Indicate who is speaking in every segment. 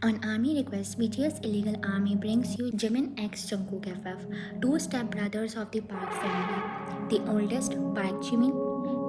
Speaker 1: On Army request, BTS Illegal Army brings you Jimin x Jungkook FF, two stepbrothers of the Park family. The oldest, Park Jimin,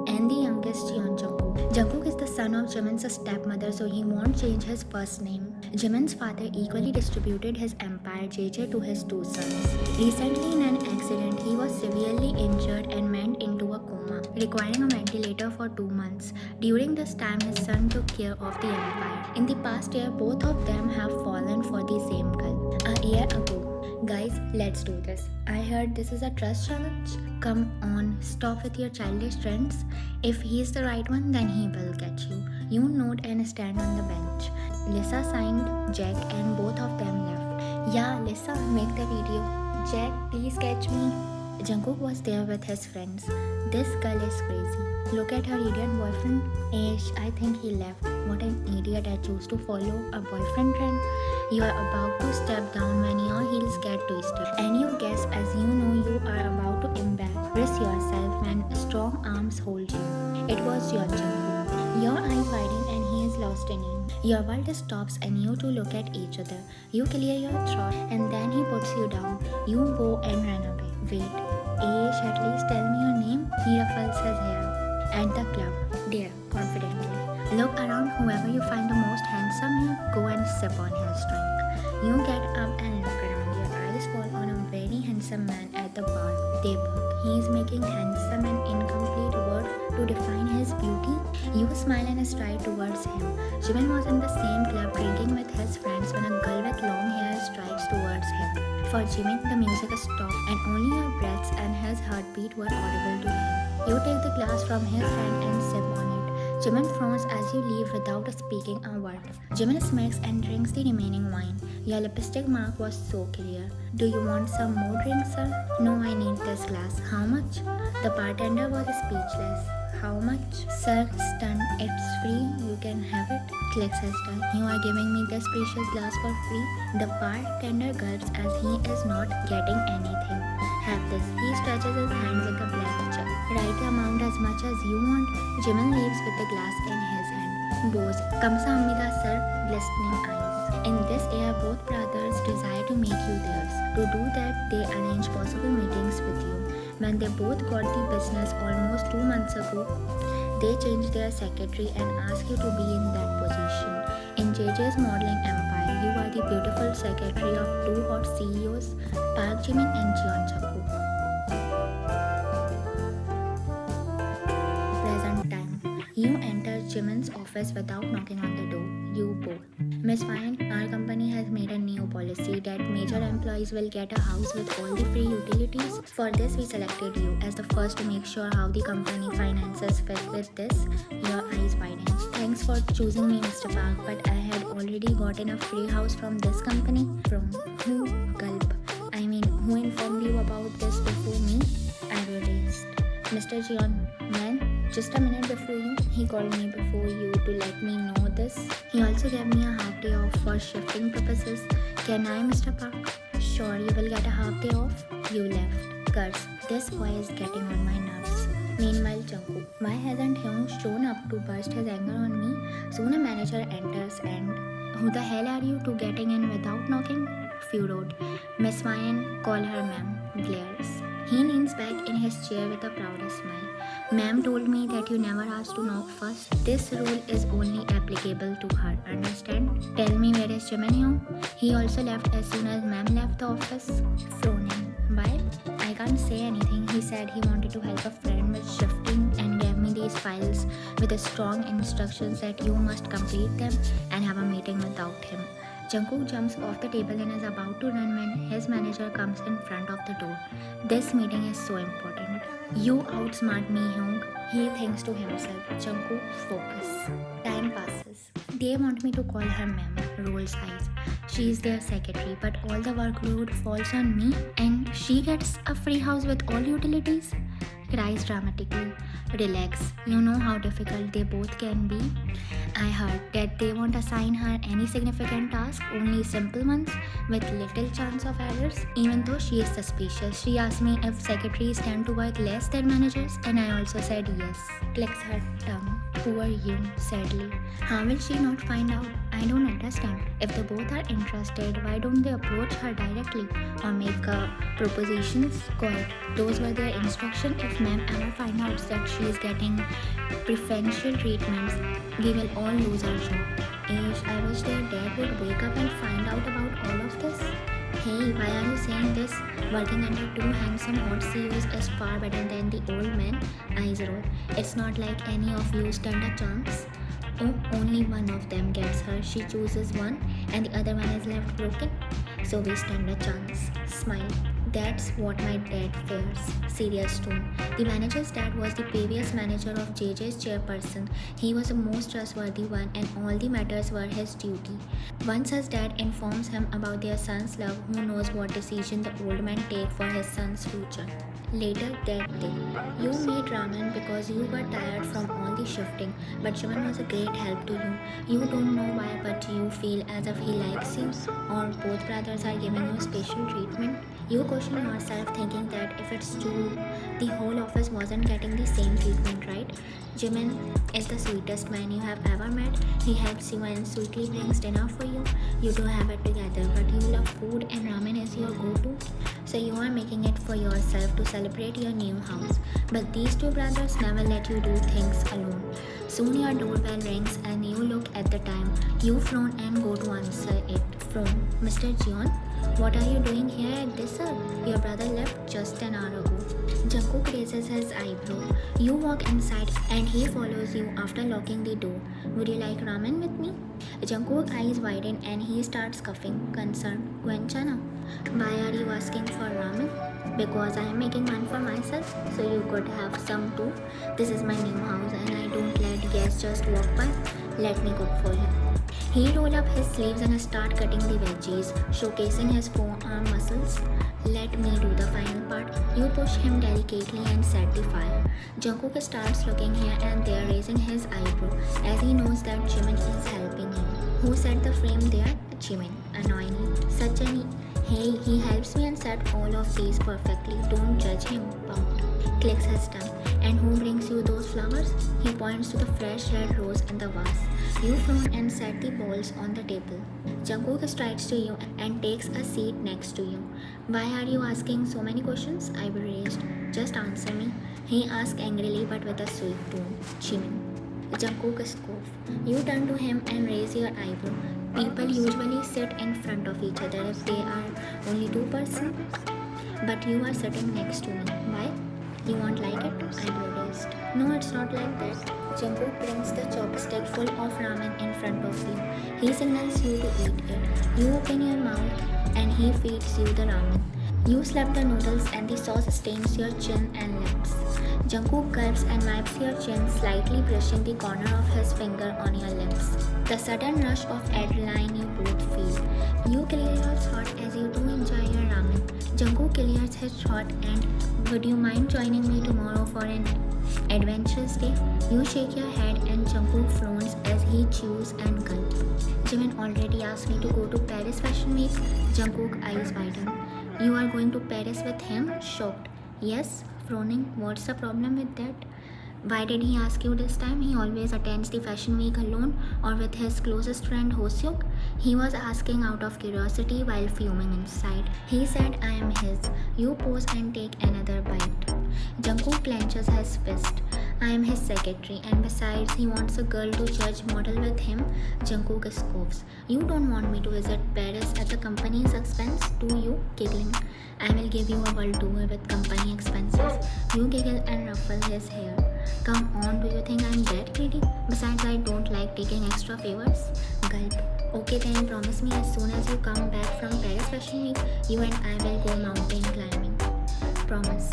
Speaker 1: and the youngest, Yeon Jungkook. Jungkook is the son of Jimin's stepmother, so he won't change his first name. Jimin's father equally distributed his empire Jeju to his two sons. Recently, in an accident, he was severely injured and went into a coma, requiring a ventilator for 2 months. During this time, his son took care of the empire. In the past year, both of them have fallen for the same girl. A year ago. Guys, let's do this. I heard this is a trust challenge. Come on, stop with your childish trends. If he's the right one, then he will catch you. You note and stand on the bench. Lisa signed Jack and both of them left. Yeah, Lisa, make the video. Jack, please catch me. Jungkook was there with his friends. This girl is crazy. Look at her idiot boyfriend. I think he left. What an idiot, I chose to follow a boyfriend trend. You are about to step down when your heels get twisted. And you guess as you know you are about to embarrass yourself when strong arms hold you. It was your Jungkook. Your eyes widen and he is lost in you. Your world stops and you two look at each other. You clear your throat and then he puts you down. You go and run away. Wait, at least tell me your name. He ruffles his hair. At the club, there, confidently. Look around, whoever you find the most handsome here, go and sip on his drink. You get up and look around. Your eyes fall on a very handsome man at the bar. They bug. He is making handsome an incomplete word to define his beauty. You smile and stride towards him. Jimin was in the same club drinking with his friends when a girl with long hair strides towards him. For Jimin, the music stopped and only your breaths and his heartbeat were audible to him. You take the glass from his hand and sip on it. Jimin frowns as you leave without speaking a word. Jimin smirks and drinks the remaining wine. Your lipstick mark was so clear. Do you want some more drink, sir? No, I need this glass. How much? The bartender was speechless. How much? Sir, stunned. It's free. You can have it. Clicks his tongue. You are giving me this precious glass for free? The bartender gulps as he is not getting anything. Have this. He stretches his hand like a black check. Write the amount as much as you want. Jimin leaves with the glass in his hand. Bows. Kamsahamnida, sir. Glistening eyes. In this air, both brothers desire to make you theirs. To do that, they arrange possible meetings with you. When they both got the business almost 2 months ago, they changed their secretary and asked you to be in that position. In JJ's modeling empire, you are the beautiful secretary of two hot CEOs, Park Jimin and Jeon Jungkook. Present time. You enter Jimin's office without knocking on the door. You both. Miss Fine, our company has made a new policy that major employees will get a house with all the free utilities. For this, we selected you as the first to make sure how the company finances fit with this. Your eyes widen. Thanks for choosing me, Mr. Park, but I had already gotten a free house from this company. From who? Gulp. I mean, who informed you about this before me? Eyebrow raised. Mr. Jeon, man, just a minute before you, he called me before you to let me know this. He also gave me a half day off for shifting purposes. Can I, Mr. Park? Sure, you will get a half day off. You left. Curse, this boy is getting on my nerves. Meanwhile, Jungkook, why hasn't Hyung shown up to burst his anger on me? Soon a manager enters and, who the hell are you two getting in without knocking? Furrowed. Miss Ryan, call her ma'am. Glares. He leans back in his chair with a proud smile. Ma'am told me that you never asked to knock first. This rule is only applicable to her, understand? Tell me, where is Jimin? He also left as soon as ma'am left the office. Frowning. Why? I can't say anything. He said he wanted to help a friend with shifting and gave me these files with strong instructions that you must complete them and have a meeting without him. Jungkook jumps off the table and is about to run when his manager comes in front of the door. This meeting is so important. You outsmart me, Hyung. He thinks to himself. Jungkook, focus. Time passes. They want me to call her ma'am. Rolls eyes. She is their secretary, but all the workload falls on me and she gets a free house with all utilities? Cries dramatically. Relax. You know how difficult they both can be. I heard that they won't assign her any significant task, only simple ones with little chance of errors. Even though she is suspicious, she asked me if secretaries tend to work less than managers, and I also said yes. Clicks her tongue. Poor you, sadly. How will she not find out? I I don't understand. If they both are interested, why don't they approach her directly or make propositions? Quiet. Those were their instructions. If ma'am ever find out that she is getting preferential treatments, we will all lose our job. Ish, I wish their dad would wake up and find out about all of this. Hey, why are you saying this? Working under two handsome old CEOs is far better than the old man. Eyes roll. It's not like any of you stand a chance. Oh, only one of them gets her. She chooses one, and the other one is left broken. So we stand a chance. Smile. That's what my dad fears. Serious tone. The manager's dad was the previous manager of Jeju's chairperson. He was the most trustworthy one, and all the matters were his duty. Once his dad informs him about their son's love, who knows what decision the old man take for his son's future. Later that day, you made ramen because you were tired from all the shifting, but Jimin was a great help to you. You don't know why, but you feel as if he likes you, or both brothers are giving you special treatment. You question yourself thinking that if it's true, the whole office wasn't getting the same treatment, right? Jimin is the sweetest man you have ever met. He helps you and sweetly brings dinner for you. You two have it together, but you love food and ramen is your go-to. So you are making it for yourself to celebrate your new house. But these two brothers never let you do things alone. Soon your doorbell rings and you look at the time. You frown and go to answer it. From Mr. Jeon, what are you doing here at this hour? Your brother left just an hour ago. Jungkook raises his eyebrow. You walk inside and he follows you after locking the door. Would you like ramen with me? Jungkook's eyes widen and he starts coughing. Concerned. Gwenchana, why are you asking for ramen? Because I am making one for myself, so you could have some too. This is my new house and I don't let guests just walk by. Let me cook for you. He roll up his sleeves and start cutting the veggies, showcasing his forearm muscles. Let me do the final part. You push him delicately and set the fire. Jungkook starts looking here and there, raising his eyebrow, as he knows that Jimin is helping him. Who set the frame there? Jimin. Annoyingly. Such an hey, he helps me and set all of these perfectly. Don't judge him. Pout. Clicks his tongue. And who brings you those flowers? He points to the fresh red rose in the vase. You frown and set the balls on the table. Jungkook strides to you and takes a seat next to you. Why are you asking so many questions? I will raised. Just answer me. He asks angrily but with a sweet tone. Jimin. Jungkook scoffs. You turn to him and raise your eyebrow. People usually sit in front of each other if they are only two persons. But you are sitting next to me. Why? You won't like it? Eyebrow raised. No, it's not like that. Jungkook brings the chopstick full of ramen in front of you. He signals you to eat it. You open your mouth and he feeds you the ramen. You slap the noodles and the sauce stains your chin and lips. Jungkook gulps and wipes your chin, slightly brushing the corner of his finger on your lips. The sudden rush of adrenaline you both feel. You clear your throat as you do enjoy your ramen. Jungkook clears his throat and would you mind joining me tomorrow for an adventurous day? You shake your head and Jungkook frowns as he chews and gulps. Jimin already asked me to go to Paris Fashion Week. Jungkook eyes widen. You are going to Paris with him? Shocked. Yes, frowning. What's the problem with that? Why did he ask you this time? He always attends the fashion week alone or with his closest friend Hoseok. He was asking out of curiosity while fuming inside. He said, I am his. You pose and take another bite. Jungkook clenches his fist. I am his secretary and besides he wants a girl to judge model with him. Jungkook scoffs. You don't want me to visit Paris at the company's expense, do you? Giggling. I will give you a world tour with company expenses. You giggle and ruffle his hair. Come on, do you think I'm that greedy? Besides, I don't like taking extra favors. Gulp. Okay then, promise me as soon as you come back from Paris Fashion Week, you and I will go mountain climbing. Promise.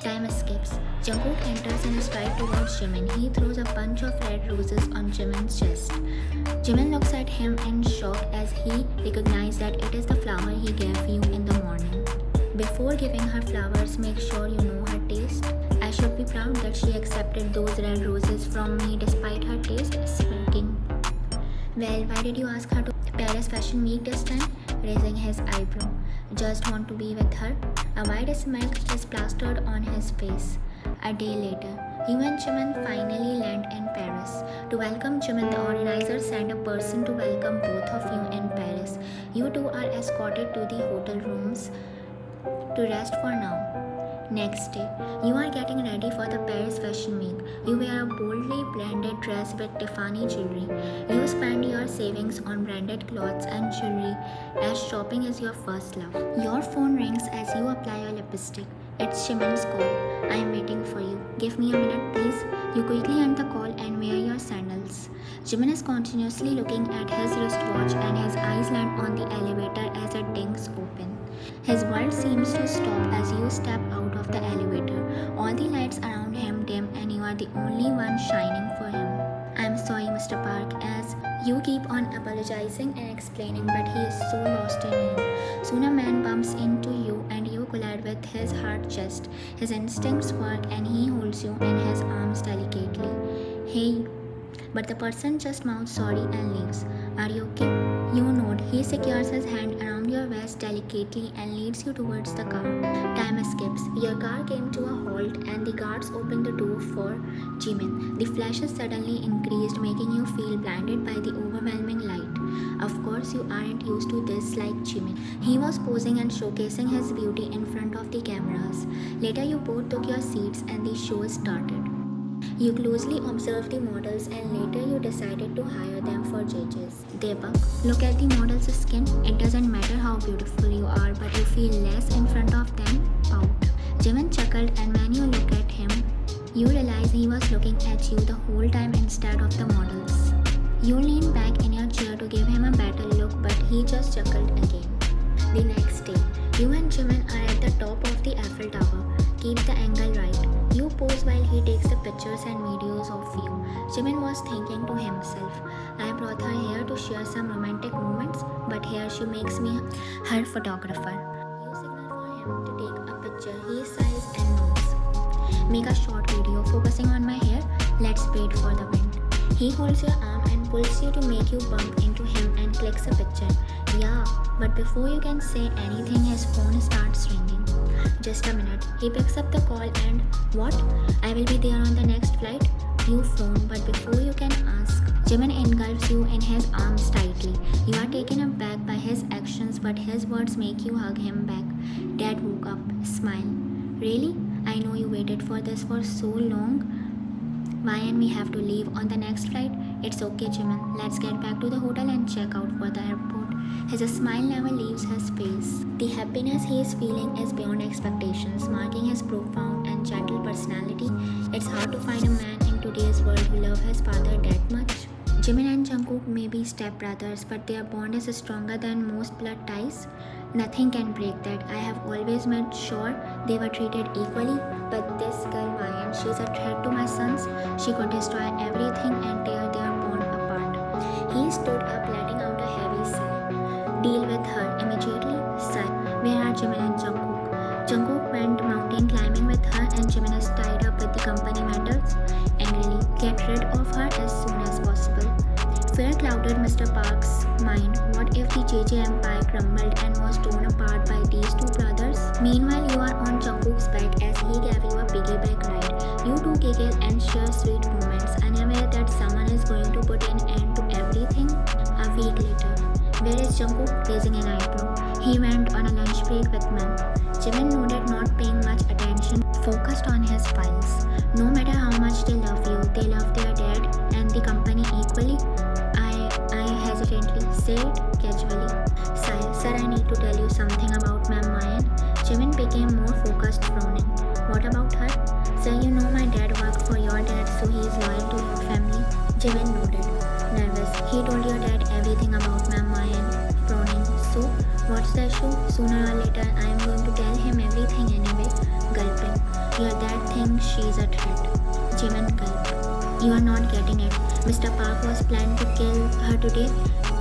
Speaker 1: Time escapes. Jungkook enters and strides towards Jimin. He throws a bunch of red roses on Jimin's chest. Jimin looks at him in shock as he recognizes that it is the flower he gave you in the morning. Before giving her flowers, make sure you know her taste. I should be proud that she accepted those red roses from me despite her taste. Speaking. Well, why did you ask her to Paris Fashion Week this time? Raising his eyebrow. Just want to be with her? A white smirk is plastered on his face. A day later, You and Jimin finally land in Paris. To welcome Jimin, the organizers send a person to welcome both of you in Paris. You two are escorted to the hotel rooms to rest for now. Next day, you are getting ready for the Paris Fashion Week. You wear a boldly branded dress with Tiffany jewelry. You spend your savings on branded clothes and jewelry as shopping is your first love. Your phone rings as you apply your lipstick. It's Jimin's call. I am waiting for you. Give me a minute, please. You quickly end the call and wear your sandals. Jimin is continuously looking at his wristwatch and his eyes land on the elevator as it dings open. His world seems to stop as you step out of the elevator. All the lights around him dim and you are the only one shining for him. I'm sorry, Mr. Park, as you keep on apologizing and explaining, but he is so lost in you. Soon a man bumps into you and you collide with his hard chest. His instincts work and he holds you in his arms delicately. Hey, but the person just mouths sorry and leaves. Are you okay? You nod. He secures his hand around your waist delicately and leads you towards the car. Time escapes. Your car came to a halt and the guards opened the door for Jimin. The flashes suddenly increased, making you feel blinded by the overwhelming light. Of course, you aren't used to this like Jimin. He was posing and showcasing his beauty in front of the cameras. Later, you both took your seats and the show started. You closely observed the models and later you decided to hire them for Jeju's. Debug, look at the model's skin. It doesn't matter how beautiful you are, but you feel less in front of them. Pout. Jimin chuckled and when you look at him, you realize he was looking at you the whole time instead of the models. You lean back in your chair to give him a better look, but he just chuckled again. The next day, you and Jimin are at the top of the Eiffel Tower. Keep the angle right. You pose while he takes the pictures and videos of you. Jimin was thinking to himself, I brought her here to share some romantic moments, but here she makes me her photographer. You signal for him to take a picture. He sighs and nods. Make a short video focusing on my hair. Let's wait for the wind. He holds your arm and pulls you to make you bump into him and clicks a picture. Yeah, but before you can say anything, his phone starts ringing. Just a minute. He picks up the call and, what? I will be there on the next flight? You phone, but before you can ask, Jimin engulfs you in his arms tightly. You are taken aback by his actions, but his words make you hug him back. Dad woke up. Smile. Really? I know you waited for this for so long. Why and we have to leave on the next flight? It's okay, Jimin. Let's get back to the hotel and check out for the airport. His smile never leaves his face. The happiness he is feeling is beyond expectations, marking his profound and gentle personality. It's hard to find a man in today's world who loves his father that much. Jimin and Jungkook may be stepbrothers, but their bond is stronger than most blood ties. Nothing can break that. I have always made sure they were treated equally, but this girl Mayan, she's a threat to my sons. She could destroy everything and tear their bond apart. He stood up, letting out a heavy sigh. Deal with her immediately. Sigh. Where are Jimin and Jungkook? Jungkook went mountain climbing with her and Jimin is tied up with the company matters. Angrily, get rid of her as soon as possible. Fear clouded Mr. Park's mind. What if the JJ empire crumbled and was torn apart by these two brothers? Meanwhile, you are on Jungkook's back as he gave you a piggyback ride. You two giggle and share sweet moments, unaware that someone is going to put an end to everything. A week later, where is Jungkook? Raising an eyebrow. He went on a lunch break with Mem. Jimin nodded, not paying much attention, focused on his files. No matter how much they love you, they love their dad and the company equally. I hesitantly say it casually. Sir, I need to tell you something about Ma'am Mayan. Jimin became more focused, frowning. What about her? Sir, you know my dad worked for your dad, so he is loyal to your family. Jimin nodded, nervous. He told your dad everything about Ma'am Mayan, frowning. So, what's the issue? Sooner or later, I am going to tell him everything anyway. Gulping. Your dad thinks she's a threat. Jimin gulped. You are not getting it. Mr. Park was planned to kill her today.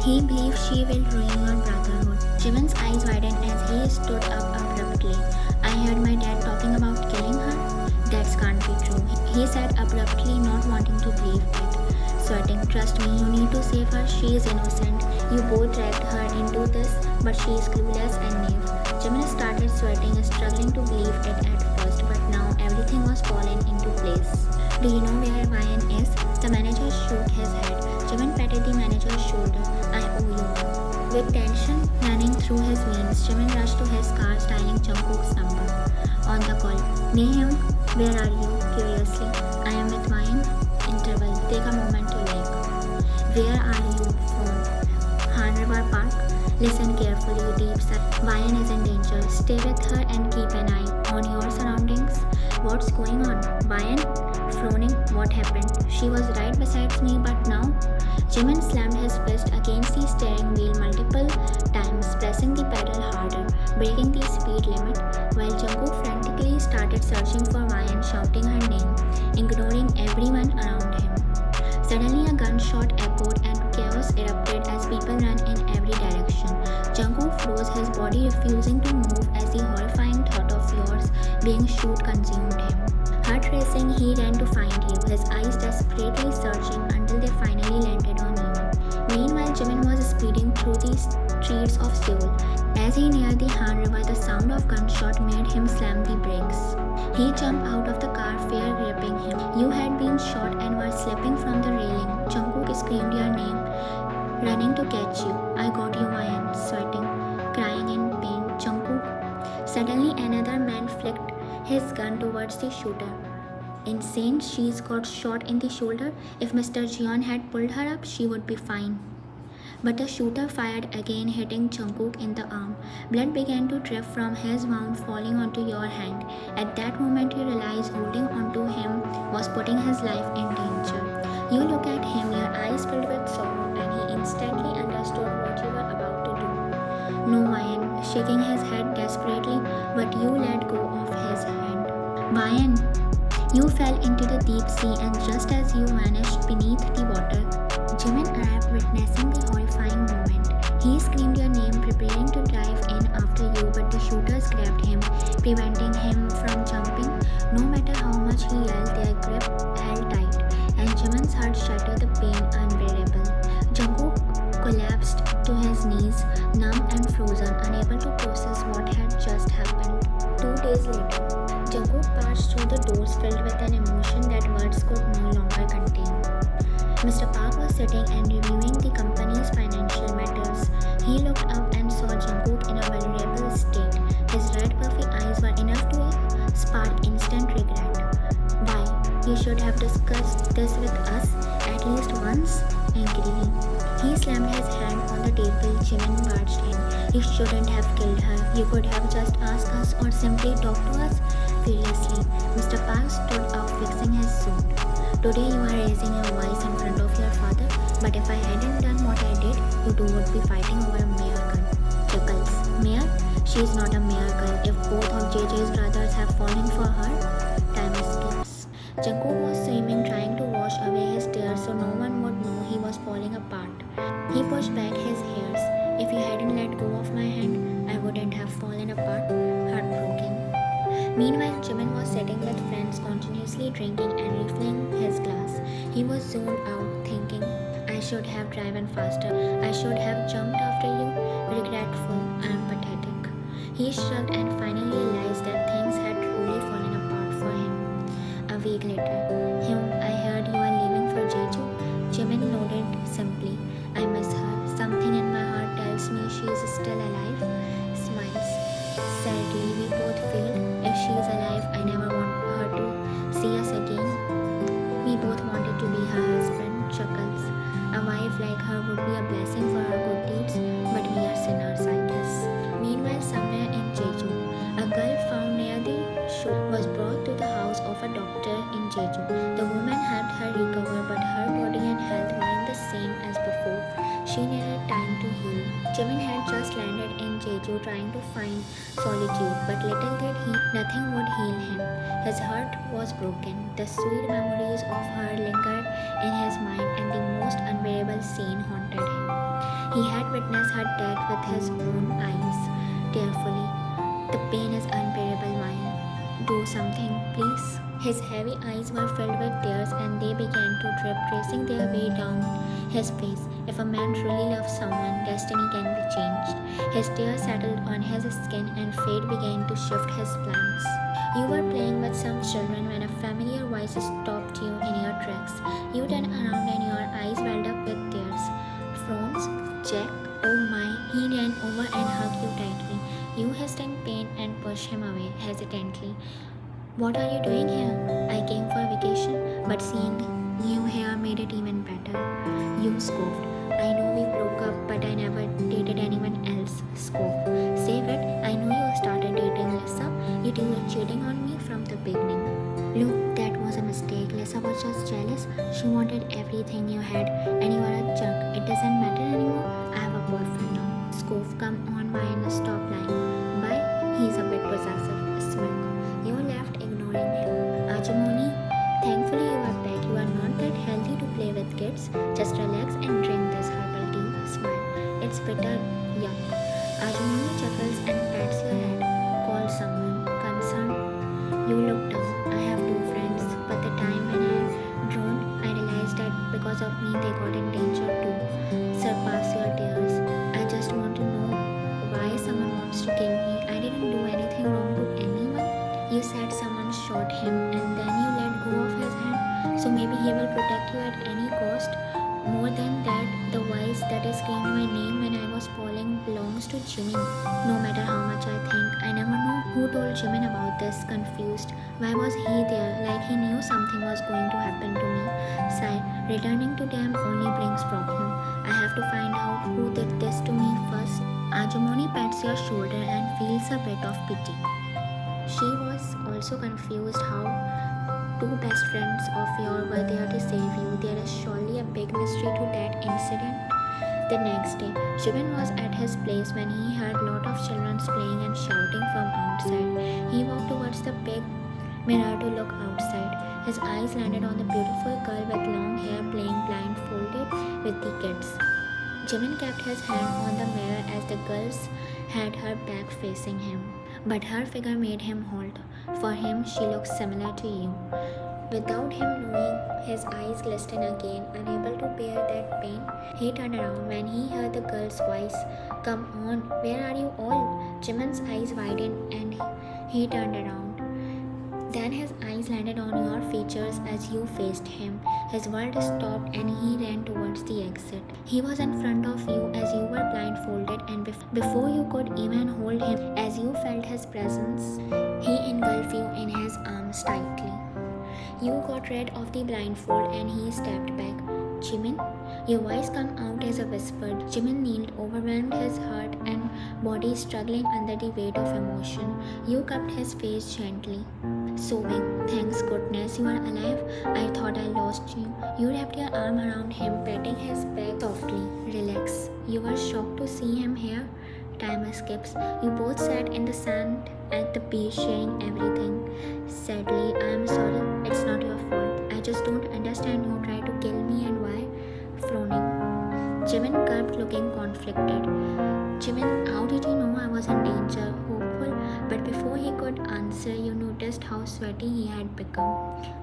Speaker 1: He believes she will ruin your brotherhood. Jimin's eyes widened as he stood up abruptly. I heard my dad talking about killing her. That can't be true, he said abruptly, not wanting to believe it. Sweating, trust me, you need to save her. She is innocent. You both dragged her into this, but she is clueless and naive. Jimin started sweating, struggling to believe it at first, but now everything was falling into place. Do you know where Ryan is? The manager shook his head. Jimin patted the manager's shoulder. I owe you one. With tension running through his veins, Jimin rushed to his car, dialing Jungkook's number. On the call, Naehyung, where are you? Curiously, I am with Ryan. Interval. Take a moment to think. Where are you? Phone. Han River Park. Listen carefully. Deep sigh. Ryan is in danger. Stay with her and keep an eye on your surroundings. What's going on? Ryan? Frowning. What happened? She was right beside me, but now? Jimin slammed his fist against the steering wheel multiple times, pressing the pedal harder, breaking the speed limit, while Jungkook frantically started searching for Ryan, shouting her name, ignoring everyone around him. Suddenly, a gunshot echoed and chaos erupted as people ran in every direction. Jungkook froze, his body refusing to move as the horrifying thought of yours being shot consumed him. Heart racing, he ran to find you, his eyes desperately searching until they finally landed on you. Meanwhile, Jimin was speeding through the streets of Seoul. As he neared the Han River, the sound of gunshot made him slam the brakes. He jumped out of the car, fear gripping him. You had been shot and were slipping from the railing. Jungkook screamed your name, running to catch you. I got you, Ryan, sweating, crying in pain. Jungkook. Suddenly, another man flicked his gun towards the shooter. Insane, she's got shot in the shoulder. If Mr. Jeon had pulled her up, she would be fine. But the shooter fired again, hitting Jungkook in the arm. Blood began to drip from his wound, falling onto your hand. At that moment, you realize holding onto him was putting his life in danger. You look at him, your eyes filled with sorrow, and he instantly understood what you were about to do. No, Ryan, shaking his head desperately, but you let go of his hand. Ryan, you fell into the deep sea, and just as you vanished beneath the water, Jimin arrived, witnessing the horrifying moment. He screamed your name, preparing to dive in after you, but the shooters grabbed him, preventing him from jumping. No matter how much he yelled, their grip held tight, and Jimin's heart shattered, the pain unbearable. Jungkook collapsed to his knees, numb and frozen, unable to process what had just happened. 2 days later, Jungkook passed through the doors filled with an emotion that words could no longer contain. Mr. Park was sitting and reviewing the company's financial matters. He looked up and saw Jungkook in a vulnerable state. His red puffy eyes were enough to spark instant regret. Why? You should have discussed this with us at least once. Angrily, he slammed his hand on the table. Jimin barged in. You shouldn't have killed her. You could have just asked us or simply talked to us. Furiously, Mr. Park stood up, fixing his suit. Today you are raising your voice in front of your father, but if I hadn't done what I did, you two would be fighting over a mere girl. Chuckles. Mere? She is not a mere girl. If both of JJ's brothers have fallen for her, time skips. Jungkook was swimming, trying to wash away his tears so no one would know he was falling apart. He pushed back his hairs. If you hadn't let go of my hand, I wouldn't have fallen apart, heartbroken. Meanwhile, Jimin was sitting with friends, continuously drinking and refilling his glass. He was zoned out, thinking, I should have driven faster. I should have jumped after you. Regretful and pathetic. He shrugged and finally realized that things had truly fallen apart for him. A week later, I heard you are leaving for Jeju. Jimin nodded simply. I miss her. Something in my heart tells me she is still alive. Smiles. Sadly, we both failed. If she is alive, I never want her to see us again. We both wanted to be her husband. Chuckles. A wife like her would be a blessing for her good deeds, but we are sinners, I guess. Meanwhile, somewhere in Jeju, a girl found near the shore was brought to the house of a doctor in Jeju. The woman helped her recover, but her body and health weren't the same as before. She needed time to heal. Jimin had just landed in Jeju trying to find solitude, but little did he, nothing would heal him. His heart was broken. The sweet memories of her lingered in his mind, and the most unbearable scene haunted him. He had witnessed her death with his own eyes. Tearfully, the pain is unbearable, Ryan. Do something, please. His heavy eyes were filled with tears, and they began to drip, tracing their way down his face. If a man truly loves someone, destiny can be changed. His tears settled on his skin, and fate began to shift his plans. You were playing with some children when a familiar voice stopped stopped you in your tracks. You turned around and your eyes welled up with tears. Franz, Jack, oh my, he ran over and hugged you tightly. You hissed in pain and pushed him away hesitantly. What are you doing here? I came for vacation, but seeing you here made it even better. You scoffed. I know we broke up, but I never dated anyone else. Scoff. Save it. I know you started dating Lisa. You two were cheating on me from the beginning. Look, that was a mistake. Lisa was just jealous. She wanted everything you had, and you are a junk. It doesn't matter anymore. I have a boyfriend now. Scoff, come on, Mine, stop lying. Bye. He's a bit possessive. Smirk. You left, ignoring him. Ajamoni, thankfully you are back. You are not that healthy to play with kids. Just relax and drink this herbal tea. Smile. It's bitter. Yuck. Ajamoni chuckles and pats your head. Call someone. Concerned. You look down. I have two friends, but the time when I drowned, I realized that because of me they got in danger too. Surpass your tears. I just want to know why someone wants to kill me. I didn't do anything wrong to anyone. You said someone shot him and then you let go of his hand. So maybe he will protect you at any cost. More than that, the voice that screamed my name when I was falling belongs to Jimin. No matter how much I think, I never know who told Jimin about this. Confused. Why was he there? Like he knew something was going to happen to me. Sigh. Returning to them only brings problem. I have to find out who did this to me first. Ajamoni pats your shoulder and feels a bit of pity. She was also confused how two best friends of yours were there to save you. There is surely a big mystery to that incident. The next day, Jimin was at his place when he heard a lot of children playing and shouting from outside. He walked towards the big mirror to look outside. His eyes landed on the beautiful girl with long hair playing blindfolded with the kids. Jimin kept his hand on the mirror as the girl had her back facing him. But her figure made him halt. For him, she looked similar to you. Without him knowing, his eyes glistened again, unable to bear that pain. He turned around when he heard the girl's voice. Come on, where are you all? Jimin's eyes widened and he turned around. Then his eyes landed on your features as you faced him. His world stopped and he ran towards the exit. He was in front of you as you were blindfolded, and before you could even hold him, as you felt his presence, he engulfed you in his arms tightly. You got rid of the blindfold and he stepped back. Jimin? Your voice came out as a whisper. Jimin kneeled, overwhelmed, his heart and body struggling under the weight of emotion. You cupped his face gently. Sobbing, thanks goodness you are alive. I thought I lost you. You wrapped your arm around him, patting his back softly. Relax. You were shocked to see him here. Time skips. You both sat in the sand at the beach, sharing everything. Sadly, I am sorry. It's not your fault. I just don't understand who tried to kill me and why. Frowning. Jimin gulped, looking conflicted. Jimin, how did you know I was in danger? Hopeful, but before he could answer, you noticed how sweaty he had become.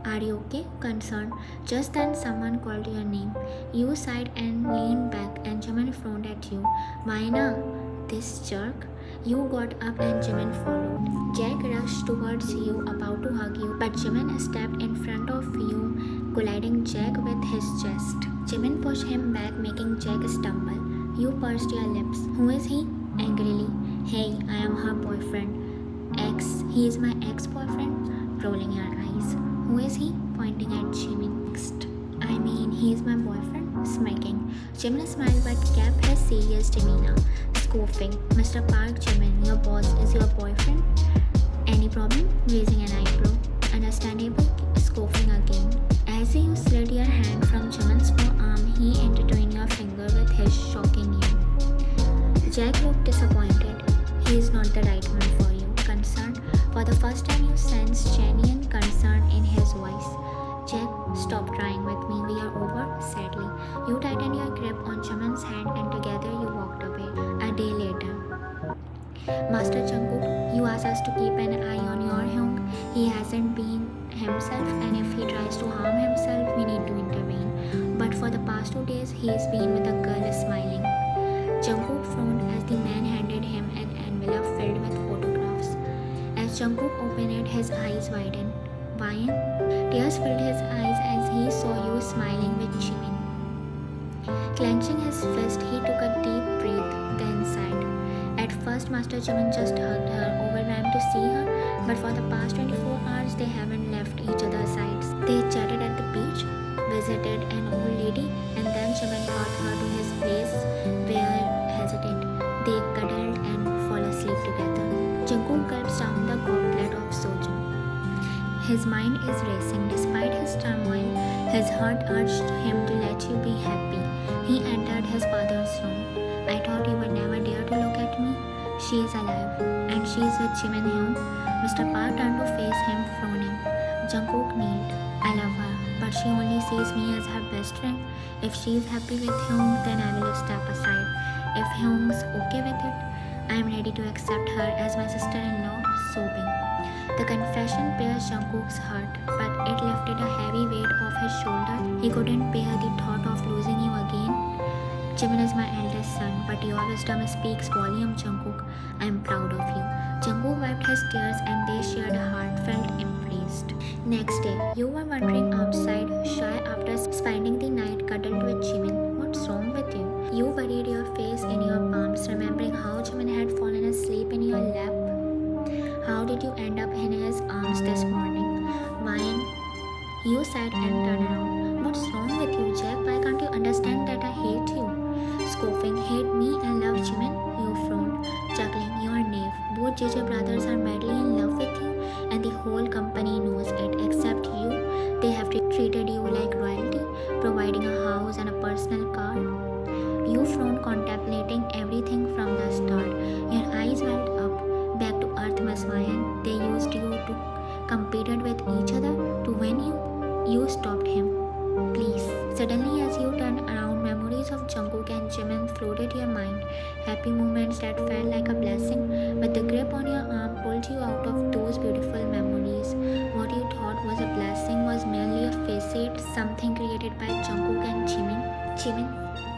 Speaker 1: Are you okay? Concerned. Just then someone called your name. You sighed and leaned back, and Jimin frowned at you. Maina, this jerk. You got up and Jimin followed. Jack rushed towards you, about to hug you, but Jimin stepped in front of you, colliding Jack with his chest. Jimin pushed him back, making Jack stumble. You pursed your lips. Who is he? Angrily. Hey, I am her boyfriend. Ex. He is my ex-boyfriend? Rolling your eyes. Who is he? Pointing at Jimin. Next. I mean, he is my boyfriend? Smirking. Jimin smiled but kept his serious demeanor. Scoffing. Mr. Park, Jimin, your boss is your boyfriend? Any problem? Raising an eyebrow. Understandable. Scoffing again. As you slid your hand from Jimin's forearm, he intertwined your finger with his, shocking you. Jack looked disappointed. He is not the right one for you. Concerned. For the first time you sensed genuine concern in his voice. Jack, stop trying with me. We are over, sadly. You tightened your grip on Jimin's hand and together you walked away. A day later. Master Jungkook, you asked us to keep an eye on your Hyung. He hasn't been himself, and if he tries to harm himself, we need to intervene. But for the past 2 days, he has been with a girl smiling. Jungkook frowned as the man handed him an envelope filled with photographs. As Jungkook opened it, his eyes widened. Why? Tears filled his eyes as he saw you smiling with Jimin. Clenching his fist, he took a deep breath, then sighed. At first, Master Jimin just hugged her, overwhelmed to see her, but for the past 24 hours, they haven't left each other's sides. They chatted at the beach, visited an old lady, and then Jimin brought her to his place where, hesitant, they cuddled and fall asleep together. Jungkook gulps down the goblet of soju. His mind is racing. Despite his turmoil, his heart urged him to let you be happy. He entered his father's room. I thought you would never dare to look at me. She is alive, and she is with Jimin Hyun. Mr. Park turned to face him, frowning. Jungkook kneeled. I love her, but she only sees me as her best friend. If she is happy with Hyun, then I will step aside. If Hyun's okay with it, I am ready to accept her as my sister-in-law, sobbing. The confession pierced Jungkook's heart, but it lifted a heavy weight off his shoulder. He couldn't bear the thought of losing you again. Jimin is my eldest son, but your wisdom speaks volume, Jungkook. I am proud of you. Jungkook wiped his tears and they shared a heartfelt embrace. Next day, you were wandering outside, shy after spending the night cuddled with Jimin. What's wrong with you? You buried your face in your palms, remembering how Jimin had fallen asleep in your lap. How did you end up in his arms this morning? Wine. You sat and turned around. What's wrong with you, Jack? Why can't you understand that I hate you? Scoffing, hate me and love Jimin? You frowned, chuckling, you are knave. Both Jeju brothers are madly in love with you, and the whole company knows it except you. They have treated you like royalty, providing a house and a personal car. You frowned, contemplating everything from the start. Your eyes welled up, back to earth, Miss Mayan. They used you to competed with each other to win you. You stopped him. Please. Suddenly, as you turned around, memories of Jungkook and Jimin flooded your mind. Happy moments that felt like a blessing, but the grip on your arm pulled you out of those beautiful memories. What you thought was a blessing was merely a facade, something created by Jungkook and Jimin. Jimin,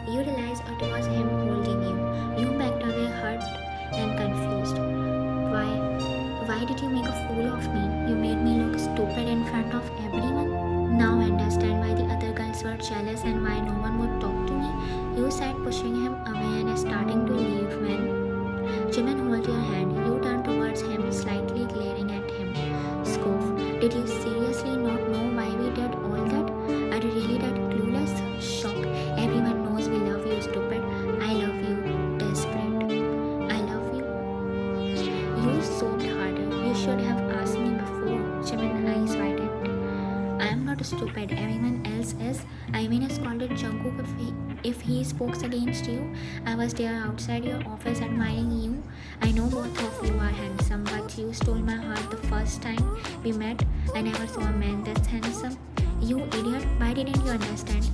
Speaker 1: you realized it was him holding you. You backed away, hurt and confused. Why? Why did you make a fool of me? You made me look stupid in front of everyone. Now I understand why the other girls were jealous and why no one would talk to me. You sat pushing him away and starting to leave when Jimin held your hand. You turned towards him, slightly glaring at him. Scoff. Did you seriously not know why we did all that? Are you really that clueless? Shock. Everyone knows we love you, stupid. I love you, desperate. I love you. You sobbed harder. You should have asked me before. Jimin eyes widened. I am not stupid. Everyone else is. I mean, scolded Jungkook if he spoke against you. I was there outside your office admiring you. I know both of you are handsome, but you stole my heart the first time we met. I never saw a man that's handsome. You idiot. Why didn't you understand?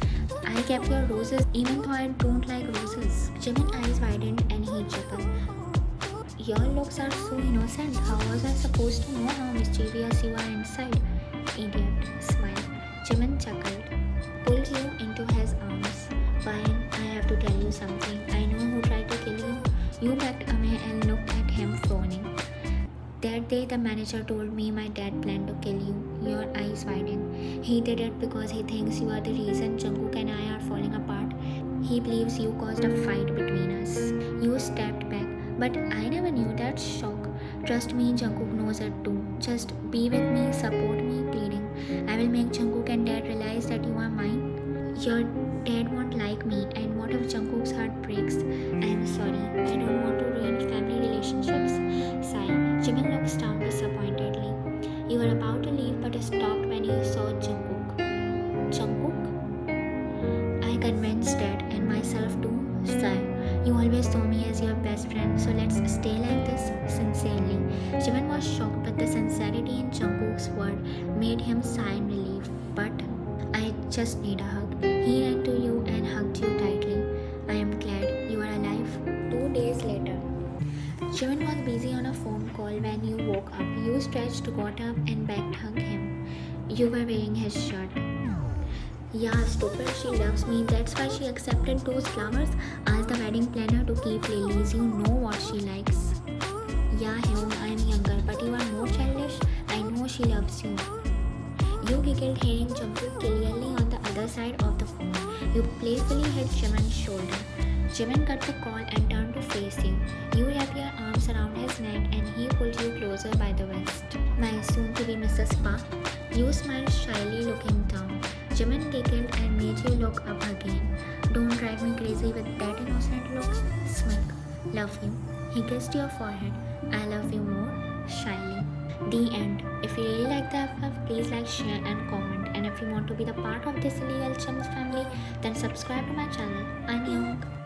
Speaker 1: I kept your roses even though I don't like roses. Jimin's eyes widened and he chuckled. Your looks are so innocent. How was I supposed to know how mischievous you are inside? Idiot. Smile. Jimin chuckled, pulled you into his arms. Fine, I have to tell you something. I know who tried to kill you. You backed away and looked at him frowning. That day the manager told me my dad planned to kill you. Your eyes widened. He did it because he thinks you are the reason Jungkook and I are falling apart. He believes you caused a fight between us. You stepped back. But I never knew that. Shock. Trust me, Jungkook knows it too. Just be with me, support me, pleading. I will make Jungkook and Dad realize that you are mine. Your dad won't like me, and what if Jungkook's heart breaks? I am sorry. I don't want to ruin family relationships. Sigh. Jimin looks down disappointedly. You were about to leave but stopped when you saw Jungkook. Jungkook? I convinced Dad and myself too. Sigh. You always saw me as your best friend, so let's stay like this, sincerely. Jimin was shocked, but the sincerity in Jungkook's word made him sigh in relief. But I just need a hug. He ran to you and hugged you tightly. I am glad you are alive. 2 days later. Jimin was busy on a phone call when you woke up. You stretched, got up and back hugged him. You were wearing his shirt. Yeah, stupid, she loves me. That's why she accepted those flowers. Ask the wedding planner to keep lilies. You know what she likes. Yeah, Hyun, I'm younger, but you are more childish. I know she loves you. You giggled hearing Jungkook clearly on the other side of the phone. You playfully hit Jimin's shoulder. Jimin got the call and turned to face you. You wrapped your arms around his neck and he pulled you closer by the waist. My soon-to-be Mrs. Park. You smiled shyly looking down. Jimin giggled and made you look up again. Don't drive me crazy with that innocent look. Smirk. Love you. He kissed your forehead. I love you more. Shyly. The end. If you really like the FF, please like, share and comment. And if you want to be the part of this illegal chims family, then subscribe to my channel. Annyeong.